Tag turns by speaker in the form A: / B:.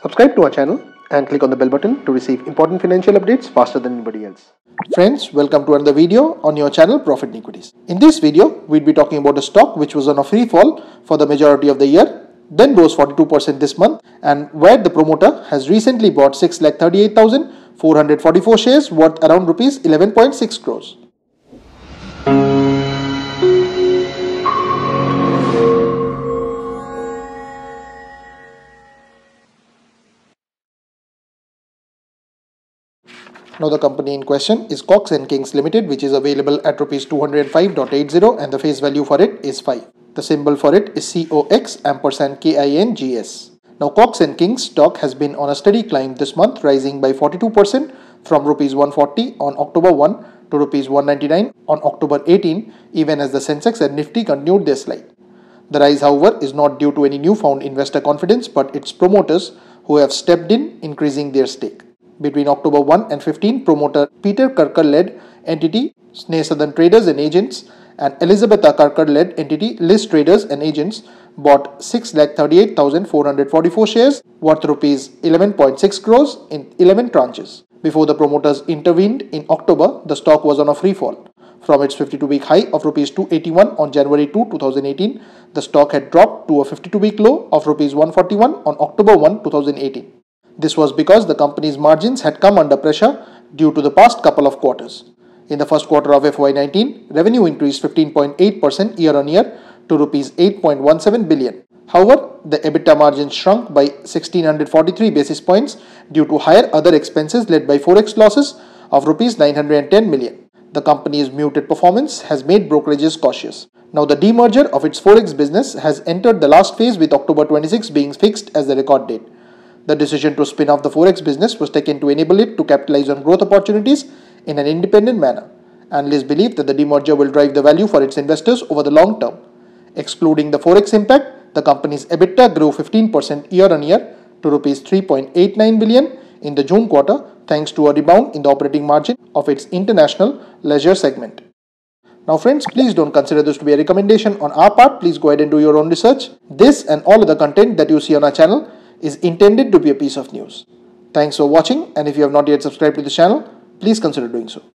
A: Subscribe to our channel and click on the bell button to receive important financial updates faster than anybody else. Friends, welcome to another video on your channel Profit in Equities. In this video, we'll be talking about a stock which was on a free fall for the majority of the year, then rose 42% this month, and where the promoter has recently bought 6,38,444 shares worth around rupees 11.6 crores. Now the company in question is Coxon Kings Limited, which is available at rupees 205.80 and the face value for it is 5. The symbol for it is COX&KINGS. Now Coxon Kings stock has been on a steady climb this month, rising by 42% from rupees 140 on October 1 to rupees 199 on October 18, even as the Sensex and Nifty continued their slide. The rise, however, is not due to any newfound investor confidence, but its promoters who have stepped in, increasing their stake. Between October 1 and 15, promoter Peter Kirker-led entity Sneh Southern Traders and Agents and Elizabetha Kirker-led entity Liz Traders and Agents bought 6,38,444 shares worth rupees 11.6 crores in 11 tranches. Before the promoters intervened in October, the stock was on a free fall. From its 52-week high of rupees 281 on January 2, 2018, the stock had dropped to a 52-week low of rupees 141 on October 1, 2018. This was because the company's margins had come under pressure due to the past couple of quarters. In the first quarter of FY19, revenue increased 15.8% year-on-year to rupees 8.17 billion. However, the EBITDA margin shrunk by 1643 basis points due to higher other expenses led by forex losses of rupees 910 million. The company's muted performance has made brokerages cautious. Now, the demerger of its forex business has entered the last phase, with October 26 being fixed as the record date. The decision to spin off the forex business was taken to enable it to capitalize on growth opportunities in an independent manner. Analysts believe that the demerger will drive the value for its investors over the long term. Excluding the forex impact, the company's EBITDA grew 15% year-on-year to rupees 3.89 billion in the June quarter, thanks to a rebound in the operating margin of its international leisure segment. Now friends, please don't consider this to be a recommendation on our part. Please go ahead and do your own research. This and all other content that you see on our channel is intended to be a piece of news. Thanks for watching, and if you have not yet subscribed to the channel, please consider doing so.